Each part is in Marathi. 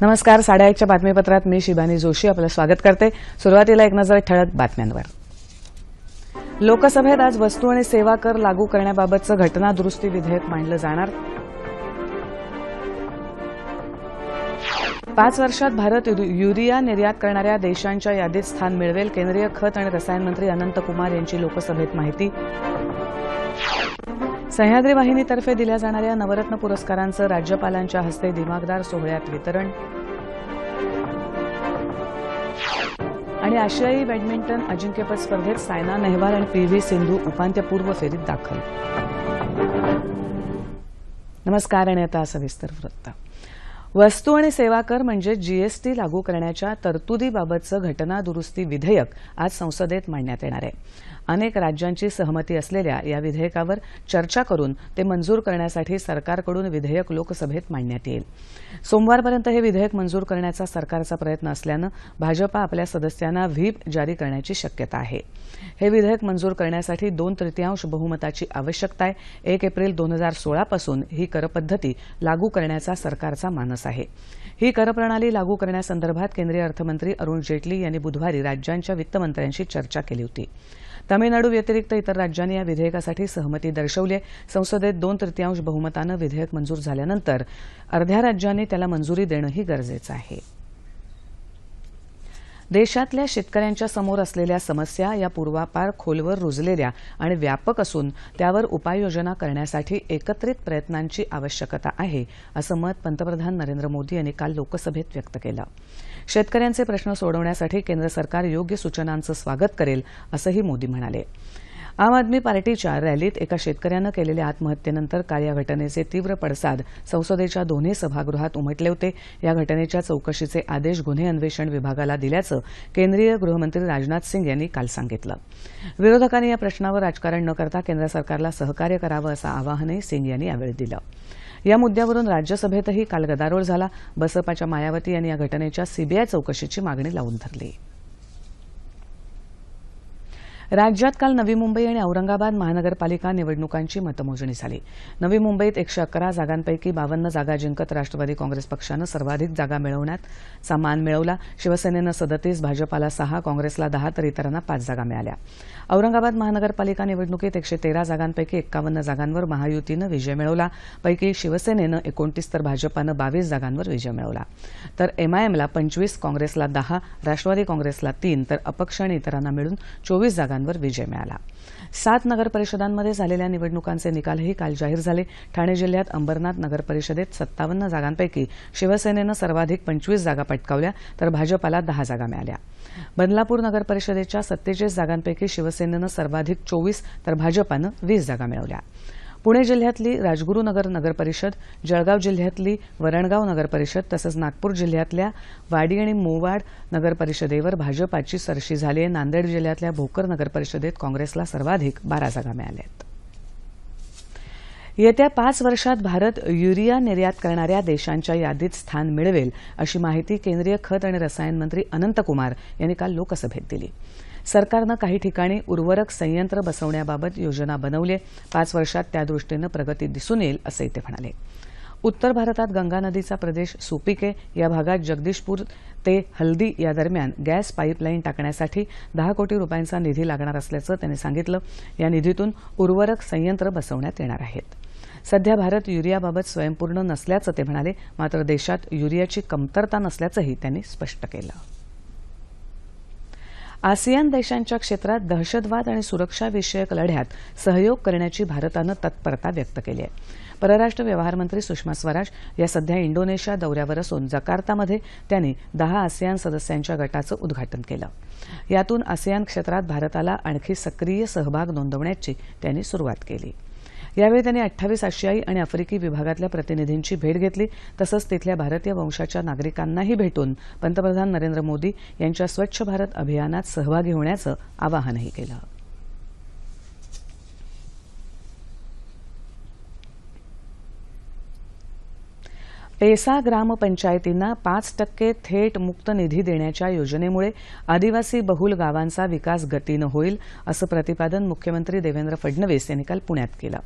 नमस्कार. 8:30च्या बातमीपत्रात मी शिबानी जोशी आपलं स्वागत करते. सुरुवातीला एक नजर ठळक बातम्यांवर. लोकसभेत आज वस्तू आणि सेवा कर लागू करण्याबाबतचं घटना दुरुस्ती विधेयक मांडलं जाणार. 5 वर्षात भारत युरिया निर्यात करणाऱ्या देशांच्या यादीत स्थान मिळवेल. केंद्रीय खत आणि रसायन मंत्री अनंत कुमार यांची लोकसभेत माहिती. सह्याद्री वाहिनीतर्फे दिल्या जाणाऱ्या नवरत्न पुरस्कारांचं राज्यपालांच्या हस्ते दिमाखदार सोहळ्यात वितरण. आणि आशियाई बॅडमिंटन अजिंक्यपद स्पर्धेत सायना नेहवाल आणि पी.व्ही. सिंधू उपांत्यपूर्व फेरीत दाखल. नमस्कार. आणि आता सविस्तर वृत्त. वस्तू आणि सेवा कर म्हणजे जीएसटी लागू करण्याच्या तरतुदीबाबतचं घटना दुरुस्ती विधेयक आज संसदेत मांडण्यात येणार आहे. अनेक राज्यांची सहमती असलेल्या या विधेयकावर चर्चा करून ते मंजूर करण्यासाठी सरकारकडून विधेयक लोकसभेत मांडण्यात येईल. सोमवारपर्यंत हे विधेयक मंजूर करण्याचा सरकारचा प्रयत्न असल्यानं भाजपा आपल्या सदस्यांना व्हीप जारी करण्याची शक्यता आहे. हे विधेयक मंजूर करण्यासाठी 2/3 बहुमताची आवश्यकता आहे. 1 एप्रिल 2016 पासून ही करपद्धती लागू करण्याचा सरकारचा मानस आहे. ही करप्रणाली लागू करण्यासंदर्भात केंद्रीय अर्थमंत्री अरुण जेटली यांनी बुधवारी राज्यांच्या वित्तमंत्र्यांशी चर्चा केली होती. तामिळनाडू व्यतिरिक्त इतर राज्यांनी या विधेयकासाठी सहमती दर्शवली आहे. संसदेत 2/3 बहुमतानं विधेयक मंजूर झाल्यानंतर अर्ध्या राज्यांनी त्याला मंजुरी देणंही गरजेचं आहे. देशातल्या शेतकऱ्यांच्या समोर असलेल्या समस्या या पूर्वापार खोलवर रुजलेल्या आणि व्यापक असून त्यावर उपाययोजना करण्यासाठी एकत्रित प्रयत्नांची आवश्यकता आहे, असं मत पंतप्रधान नरेंद्र मोदी यांनी काल लोकसभेत व्यक्त केलं. शेतकऱ्यांचे प्रश्न सोडवण्यासाठी केंद्र सरकार योग्य सूचनांचं स्वागत करेल, असंही मोदी म्हणाले. आम आदमी पार्टीच्या रॅलीत एका शेतकऱ्यानं केलेल्या आत्महत्येनंतर काल या घटनेचे तीव्र पडसाद संसदेच्या दोन्ही सभागृहात उमटले होते. या घटनेच्या चौकशीचे आदेश गुन्हे अन्वेषण विभागाला दिल्याचं केंद्रीय गृहमंत्री राजनाथ सिंग यांनी काल सांगितलं. विरोधकांनी या प्रश्नावर राजकारण न करता केंद्र सरकारला सहकार्य करावं असं आवाहनही सिंग यांनी यावेळी दिलं. या मुद्द्यावरून राज्यसभेतही काल गदारोळ झाला. बसपाच्या मायावती यांनी या घटनेच्या सीबीआय चौकशीची मागणी लावून धरली. राज्यात काल नवी मुंबई आणि औरंगाबाद महानगरपालिका निवडणुकांची मतमोजणी झाली. नवी मुंबईत 111 जागांपैकी 52 जागा जिंकत राष्ट्रवादी काँग्रेस पक्षानं सर्वाधिक जागा मिळवण्याचा मान मिळवला. शिवसेनेनं 37, भाजपाला 6, काँग्रेसला 10 तर इतरांना 5 जागा मिळाल्या. औरंगाबाद महानगरपालिका निवडणुकीत 113 जागांपैकी 51 जागांवर महायुतीनं विजय मिळवला. पैकी शिवसेनेनं 29 तर भाजपानं 22 जागांवर विजय मिळवला. तर एमआयएमला 25, काँग्रेसला 10, राष्ट्रवादी काँग्रेसला 3 तर अपक्ष आणि इतरांना मिळून 24 जागांवर विजय मिळाला. 7 नगरपरिषदांमध्ये झालेल्या निवडणुकांचे निकालही काल जाहीर झाले. ठाणे जिल्ह्यात अंबरनाथ नगरपरिषदेत 57 जागांपैकी शिवसेनेनं सर्वाधिक 25 जागा पटकावल्या तर भाजपाला 10 जागा मिळाल्या. बदलापूर नगरपरिषदेच्या 47 जागांपैकी शिवसेनेनं सर्वाधिक 24 तर भाजपानं 20 जागा मिळवल्या. पुणे जिल्ह्यातली राजगुरुनगर नगरपरिषद, जळगाव जिल्ह्यातली वरणगाव नगरपरिषद तसंच नागपूर जिल्ह्यातल्या वाडी आणि मोवाड नगरपरिषदेवर भाजपाची सरशी झाली आहे. नांदेड जिल्ह्यातल्या भोकर नगरपरिषदेत काँग्रेसला सर्वाधिक 12 जागा मिळाल्या आहेत. येत्या 5 वर्षात भारत युरिया निर्यात करणाऱ्या देशांच्या यादीत स्थान मिळवेल, अशी माहिती केंद्रीय खत आणि रसायन मंत्री अनंत कुमार यांनी काल लोकसभेत दिली. सरकारनं काही ठिकाणी उर्वरक संयंत्र बसवण्याबाबत योजना बनवली आहे. 5 वर्षात त्यादृष्टीनं प्रगती दिसून येईल, असंही ते म्हणाले. उत्तर भारतात गंगा नदीचा प्रदेश सुपीक आहे. या भागात जगदीशपूर ते हल्दी या दरम्यान गॅस पाईपलाईन टाकण्यासाठी 10 कोटी रुपयांचा निधी लागणार असल्याचं त्यांनी सांगितलं. या निधीतून उर्वरक संयंत्र बसवण्यात येणार आहेत. सध्या भारत युरियाबाबत स्वयंपूर्ण नसल्याचं ते म्हणाले. मात्र देशात युरियाची कमतरता नसल्याचंही त्यांनी स्पष्ट केलं. आसियान देशांच्या क्षेत्रात दहशतवाद आणि सुरक्षाविषयक लढ्यात सहयोग करण्याची भारतानं तत्परता व्यक्त केली आहे. परराष्ट्र व्यवहार मंत्री सुषमा स्वराज या सध्या इंडोनेशिया दौऱ्यावर असून जकार्तामध्ये त्यांनी 10 आसियान सदस्यांच्या गटाचं उद्घाटन केलं. यातून आसियान क्षेत्रात भारताला आणखी सक्रिय सहभाग नोंदवण्याची त्यांनी सुरुवात केली. यावेळी त्यांनी 28 आशियाई आणि आफ्रिकी विभागातल्या प्रतिनिधींची भेट घेतली. तसंच तिथल्या भारतीय वंशाच्या नागरिकांनाही भेटून पंतप्रधान नरेंद्र मोदी यांच्या स्वच्छ भारत अभियानात सहभागी होण्याचं आवाहनही केलं. पेसा ग्रामपंचायतींना 5% थेट मुक्त निधी देण्याच्या योजनेमुळे आदिवासी बहुल गावांचा विकास गतीनं होईल, असं प्रतिपादन मुख्यमंत्री देवेंद्र फडणवीस यांनी काल पुण्यात केलं.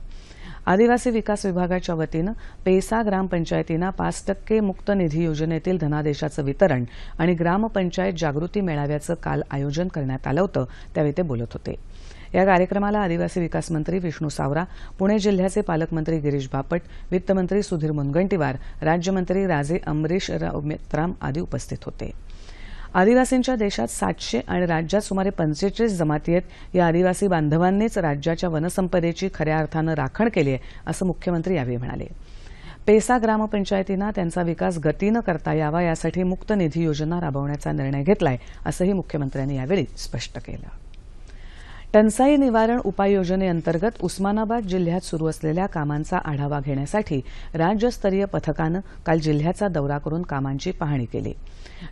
आदिवासी विकास विभागाच्या वतीनं पेसा ग्रामपंचायतींना 5% मुक्त निधी योजनेतील धनादेशाचं वितरण आणि ग्रामपंचायत जागृती मेळाव्याचं काल आयोजन करण्यात आलं होतं, त्यावेळी ते बोलत होते. या कार्यक्रमाला आदिवासी विकास मंत्री विष्णू सावरा, पुणे जिल्ह्याचे पालकमंत्री गिरीश बापट, वित्तमंत्री सुधीर मुनगंटीवार, राज्यमंत्री राजे अमरीश मेत्राम आदी उपस्थित होते. आदिवासींच्या देशात 700 आणि राज्यात सुमारे 45 जमाती आहेत. या आदिवासी बांधवांनीच राज्याच्या वनसंपदेची खऱ्या अर्थानं राखण केली आहे, असं मुख्यमंत्री यावेळी म्हणाले. पेसा ग्रामपंचायतींना त्यांचा विकास गतीनं करता यावा यासाठी मुक्त निधी योजना राबवण्याचा निर्णय घेतलाय, असंही मुख्यमंत्र्यांनी यावेळी स्पष्ट केलं. टंचाई निवारण उपाययोजनेअंतर्गत उस्मानाबाद जिल्ह्यात सुरू असलेल्या कामांचा आढावा घेण्यासाठी राज्यस्तरीय पथकानं काल जिल्ह्याचा दौरा करून कामांची पाहणी केली.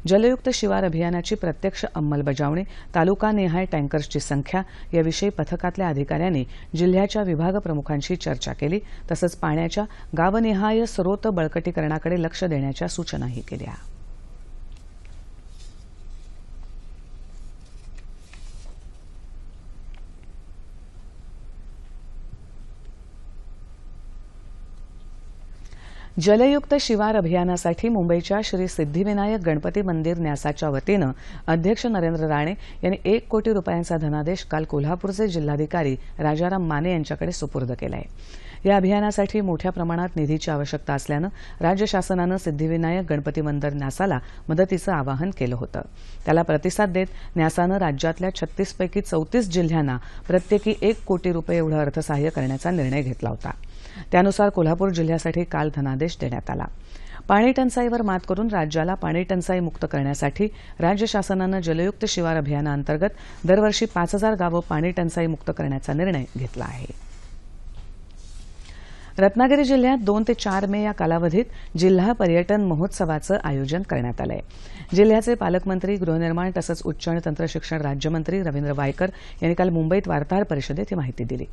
जलयुक्त शिवार अभियानाची प्रत्यक्ष अंमलबजावणी, तालुकानिहाय टँकर्सची संख्या याविषयी पथकातल्या अधिकाऱ्यांनी जिल्ह्याच्या विभाग प्रमुखांशी चर्चा केली. तसंच पाण्याच्या गावनिहाय स्रोत बळकटीकरणाकडे लक्ष देण्याच्या सूचनाही केल्या. जलयुक्त शिवार अभियानासाठी मुंबईच्या श्री सिद्धिविनायक गणपती मंदिर न्यासाच्या वतीनं अध्यक्ष नरेंद्र राणे यांनी 1 कोटी रुपयांचा धनादेश काल कोल्हापूरचे जिल्हाधिकारी राजाराम माने यांच्याकडे सुपूर्द केला आहे. या अभियानासाठी मोठ्या प्रमाणात निधीची आवश्यकता असल्यानं राज्य शासनानं सिद्धिविनायक गणपती मंदिर न्यासाला मदतीचं आवाहन केलं होतं. त्याला प्रतिसाद देत न्यासानं राज्यातल्या 36 पैकी 34 जिल्ह्यांना प्रत्येकी 1 कोटी रुपये एवढं अर्थसहाय्य करण्याचा निर्णय घेतला होता. त्यानुसार कोल्हापूर जिल्ह्यासाठी काल धनादेश देण्यात आला. पाणी टंचाईवर मात करून राज्याला पाणी टंचाई मुक्त करण्यासाठी राज्य शासनानं जलयुक्त शिवार अभियानाअंतर्गत दरवर्षी 5000 गावं पाणी टंचाई मुक्त करण्याचा निर्णय घेतला आहे. रत्नागिरी जिल्ह्यात 2 ते 4 मे या कालावधीत जिल्हा पर्यटन महोत्सवाचं आयोजन करण्यात आलं आहे. जिल्ह्याचे पालकमंत्री, गृहनिर्माण तसंच उच्च आणि तंत्रशिक्षण राज्यमंत्री रवींद्र वायकर यांनी काल मुंबईत वार्ताहर परिषदेत ही माहिती दिली.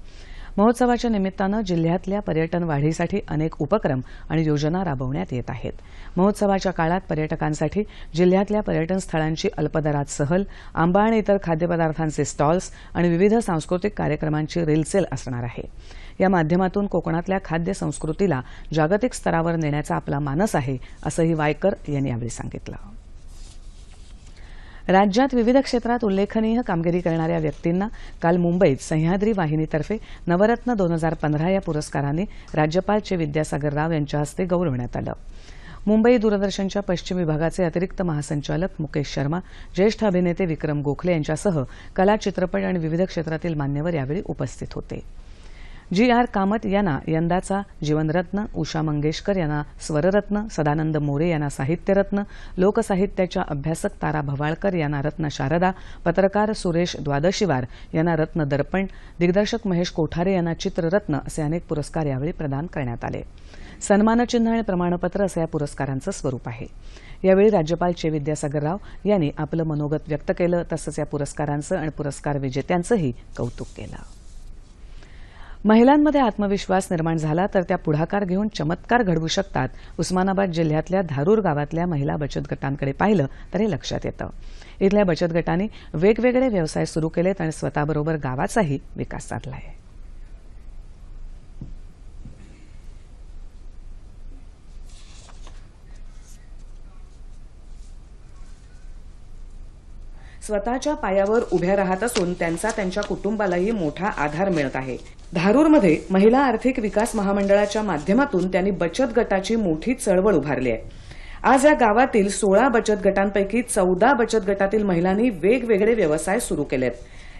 महोत्सवाच्या निमित्तानं जिल्ह्यातल्या पर्यटन वाढीसाठी अनेक उपक्रम आणि योजना राबवण्यात येत आहेत. महोत्सवाच्या काळात पर्यटकांसाठी जिल्ह्यातल्या पर्यटन स्थळांची अल्पदरात सहल, आंबा आणि इतर खाद्यपदार्थांचे स्टॉल्स आणि विविध सांस्कृतिक कार्यक्रमांची रेलचेल असणार आहे. या माध्यमातून कोकणातल्या खाद्य संस्कृतीला जागतिक स्तरावर नेण्याचा आपला मानस आहे, असंही वायकर यांनी यावेळी सांगितलं. राज्यात विविध क्षेत्रात उल्लेखनीय कामगिरी करणाऱ्या व्यक्तींना काल मुंबईत सह्याद्री वाहिनीतर्फे नवरत्न 2015 या पुरस्कारांनी राज्यपाल चे विद्यासागर राव यांच्या हस्ते गौरवण्यात आलं. मुंबई दूरदर्शनच्या पश्चिम विभागाचे अतिरिक्त महासंचालक मुकेश शर्मा, ज्येष्ठ अभिनेते विक्रम गोखले यांच्यासह कला, चित्रपट आणि विविध क्षेत्रातील मान्यवर यावेळी उपस्थित होते. जी.आर. कामत यांना यंदाचा जीवनरत्न, उषा मंगेशकर यांना स्वररत्न, सदानंद मोरे यांना साहित्यरत्न, लोकसाहित्याच्या अभ्यासक तारा भवाळकर यांना रत्न शारदा, पत्रकार सुरेश द्वादशीवार यांना रत्न दर्पण, दिग्दर्शक महेश कोठारे यांना चित्ररत्न असे अनेक पुरस्कार यावेळी प्रदान करण्यात आले. सन्मानचिन्ह आणि प्रमाणपत्र असं या पुरस्कारांचं स्वरूप आहे. यावेळी राज्यपाल चे विद्यासागर राव यांनी आपलं मनोगत व्यक्त केलं. तसंच या पुरस्कारांचं आणि पुरस्कार विजेत्यांचंही कौतुक केलं. महिलांमध्ये आत्मविश्वास निर्माण झाला तर त्या पुढाकार घेऊन चमत्कार घडवू शकतात. उस्मानाबाद जिल्ह्यातल्या धारूर गावातल्या महिला बचत गटांकडे पाहिलं तर हे लक्षात येतं. इथल्या बचत गटांनी वेगवेगळे व्यवसाय सुरू केलेत आणि स्वतःबरोबर गावाचाही विकास साधला आहे. स्वतःच्या पायावर उभ्या राहत असून त्यांचा त्यांच्या कुटुंबालाही मोठा आधार मिळत आहे. धारूरमध्ये महिला आर्थिक विकास महामंडळाच्या माध्यमातून त्यांनी बचत गटाची मोठी चळवळ उभारली आहे. आज या गावातील 16 बचत गटांपैकी 14 बचत गटातील महिलांनी वेगवेगळे व्यवसाय सुरू केलेत.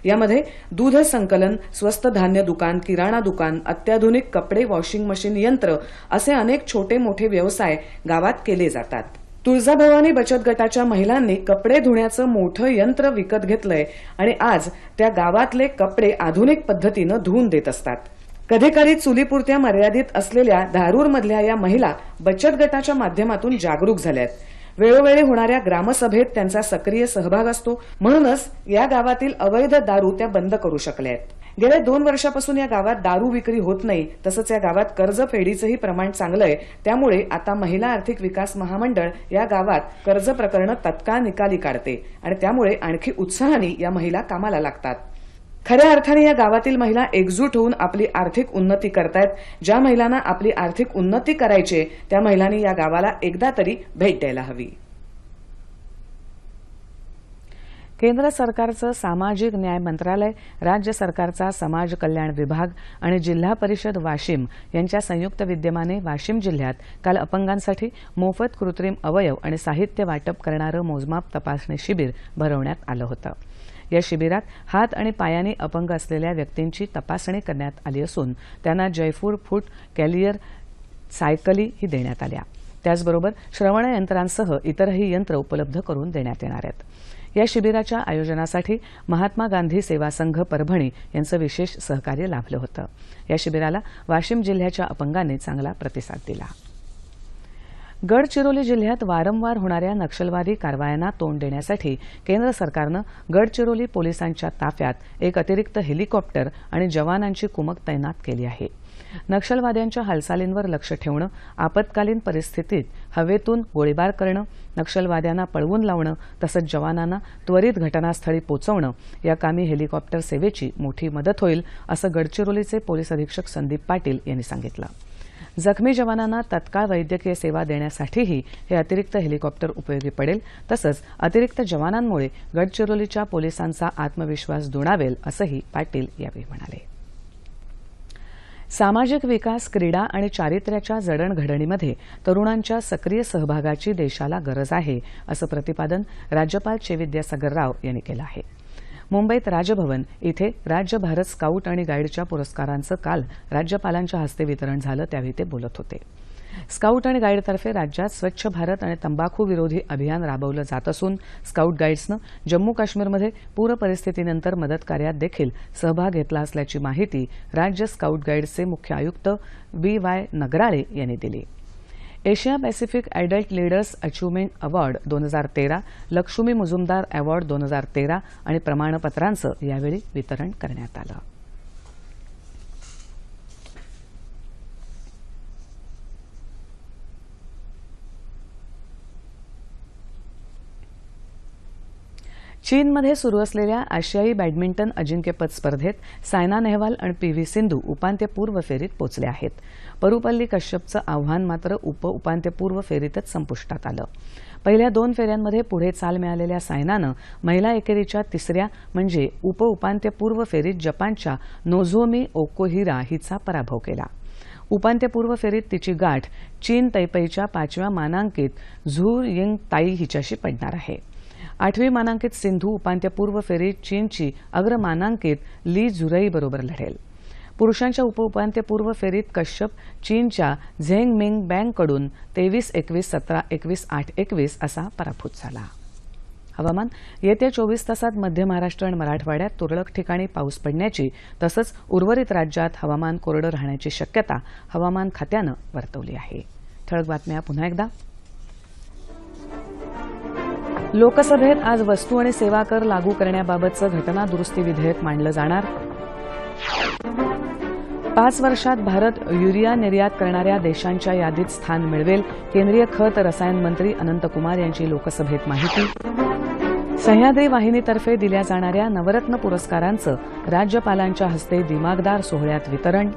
यामध्ये दूध संकलन, स्वस्त धान्य दुकान, किराणा दुकान, अत्याधुनिक कपडे वॉशिंग मशीन यंत्र असे अनेक छोटे मोठे व्यवसाय गावात केले जातात. तुळजाभवानी बचत गटाच्या महिलांनी कपडे धुण्याचं मोठं यंत्र विकत घेतलंय आणि आज त्या गावातले कपडे आधुनिक पद्धतीनं धुवून देत असतात. कधीकधी चुलीपुरत्या मर्यादित असलेल्या धारूरमधल्या या महिला बचत गटाच्या माध्यमातून जागरूक झाल्यात. वेळोवेळी होणाऱ्या ग्रामसभेत त्यांचा सक्रिय सहभाग असतो. म्हणूनच या गावातील अवैध दारू त्या बंद करू शकल्या आहेत. गेल्या 2 वर्षापासून या गावात दारू विक्री होत नाही. तसंच या गावात कर्ज फेडीचंही प्रमाण चांगलं आहे. त्यामुळे आता महिला आर्थिक विकास महामंडळ या गावात कर्ज प्रकरणं तत्काळ निकाली काढते आणि त्यामुळे आणखी उत्साहाने या महिला कामाला लागतात. खऱ्या अर्थाने या गावातील महिला एकजूट होऊन आपली आर्थिक उन्नती करतायत. ज्या महिलांना आपली आर्थिक उन्नती करायची त्या महिलांनी या गावाला एकदा तरी भेट द्यायला हवी. केंद्र सरकारचं सामाजिक न्याय मंत्रालय, राज्य सरकारचा समाज कल्याण विभाग आणि जिल्हा परिषद वाशिम यांच्या संयुक्त विद्यमाने वाशिम जिल्ह्यात काल अपंगांसाठी मोफत कृत्रिम अवयव आणि साहित्य वाटप करणारं मोजमाप तपासणी शिबिर भरवण्यात आलं होतं. या शिबिरात हात आणि पायांनी अपंग असलेल्या व्यक्तींची तपासणी करण्यात आली असून त्यांना जयपूर फूट कॅलियर सायकली ही देण्यात आल्या. त्याचबरोबर श्रवण यंत्रांसह इतरही यंत्र उपलब्ध करून देण्यात येणार आहेत. या शिबिराच्या आयोजनासाठी महात्मा गांधी सेवा संघ परभणी यांचं विशेष सहकार्य लाभलं होतं. या शिबिराला वाशिम जिल्ह्याच्या अपंगांनी चांगला प्रतिसाद दिला. गडचिरोली जिल्ह्यात वारंवार होणाऱ्या नक्षलवादी कारवायांना तोंड देण्यासाठी केंद्र सरकारनं गडचिरोली पोलिसांच्या ताफ्यात एक अतिरिक्त हेलिकॉप्टर आणि जवानांची कुमक तैनात केली आहे. नक्षलवाद्यांच्या हालचालींवर लक्ष ठेवणं, आपत्कालीन परिस्थितीत हवेतून गोळीबार करणं, नक्षलवाद्यांना पळवून लावणं तसंच जवानांना त्वरित घटनास्थळी पोहोचवणं या कामी हेलिकॉप्टर सेवेची मोठी मदत होईल असं गडचिरोलीचे पोलीस अधीक्षक संदीप पाटील यांनी सांगितलं. जखमी जवानांना तत्काळ वैद्यकीय सेवा देण्यासाठीही हे अतिरिक्त हेलिकॉप्टर उपयोगी पडेल. तसंच अतिरिक्त जवानांमुळे गडचिरोलीच्या पोलिसांचा आत्मविश्वास दुणावेल असंही पाटील यावेळी म्हणाले. सामाजिक विकास, क्रीडा आणि चारित्र्याच्या जडणघडणीमध्ये तरुणांच्या सक्रिय सहभागाची देशाला गरज आहे असं प्रतिपादन राज्यपाल चे विद्यासागर राव यांनी केलं आहे. मुंबईत राजभवन इथे राज्य भारत स्काउट आणि गाईडच्या पुरस्कारांचं काल राज्यपालांच्या हस्ते वितरण झालं त्यावेळी ते बोलत होते. स्काउट आणि गाईडतर्फे राज्यात स्वच्छ भारत आणि तंबाखू विरोधी अभियान राबवलं जात असून स्काउट गाईड्सनं जम्मू काश्मीरमध्ये पूर परिस्थितीनंतर मदत कार्यात देखील सहभाग घेतला असल्याची माहिती राज्य स्काउट गाईड्सचे मुख्य आयुक्त BY नगराळे यांनी दिली. Asia Pacific adult leaders achievement award 2013, Lakshmi Mujumdar award 2013 आणि प्रमाणपत्रांचं यावेळी वितरण करण्यात आलं. चीनमध्ये सुरू असलेल्या आशियाई बॅडमिंटन अजिंक्यपद स्पर्धेत सायना नेहवाल आणि PV सिंधू उपांत्यपूर्व फेरीत पोचले आहेत. परुपल्ली कश्यपचं आव्हान मात्र उपांत्यपूर्व फेरीतच संपुष्टात आलं. पहिल्या 2 फेऱ्यांमध्ये पुढे चाल मिळालेल्या सायनानं महिला एकेरीच्या तिसऱ्या म्हणजे उपांत्यपूर्व फेरीत जपानच्या नोझोमी ओकुहिरा हिचा पराभव केला. उपांत्यपूर्व फेरीत तिची गाठ चीन तैपैच्या 5व्या मानांकित झू यिंग ताई हिच्याशी पडणार आहे. 8वी मानांकित सिंधू उपांत्यपूर्व फेरीत चीनची अग्रमानांकित ली जुरई बरोबर लढेल. पुरुषांच्या उपांत्यपूर्व फेरीत कश्यप चीनच्या झेंग मिंग बँगकडून 23-21, 17-21, 8-21 असा पराभूत झाला. हवामान. येत्या 24 तासात मध्य महाराष्ट्र आणि मराठवाड्यात तुरळक ठिकाणी पाऊस पडण्याची तसंच उर्वरित राज्यात हवामान कोरडं राहण्याची शक्यता हवामान खात्यानं वर्तवली आहे. ठळक बातम्या पुन्हा एकदा. लोकसभेत आज वस्तू आणि सेवा कर लागू करण्याबाबतचं घटना दुरुस्ती विधेयक मांडलं जाणार. 5 वर्षात भारत युरिया निर्यात करणाऱ्या देशांच्या यादीत स्थान मिळवेल. केंद्रीय खत रसायन मंत्री अनंतकुमार यांची लोकसभेत माहिती. सह्याद्री वाहिनीतर्फे दिल्या जाणाऱ्या नवरत्न पुरस्कारांचं राज्यपालांच्या हस्ते दिमागदार सोहळ्यात वितरण.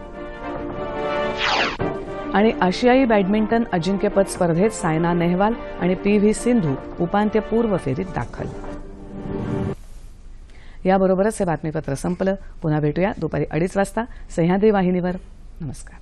आणि आशियाई बॅडमिंटन अजिंक्यपद स्पर्धेत सायना नेहवाल आणि PV सिंधू उपांत्यपूर्व फेरीत दाखल. याबरोबरच हे बातमीपत्र संपलं. पुन्हा भेटूया दुपारी 2:30 वाजता सह्याद्री वाहिनीवर. नमस्कार.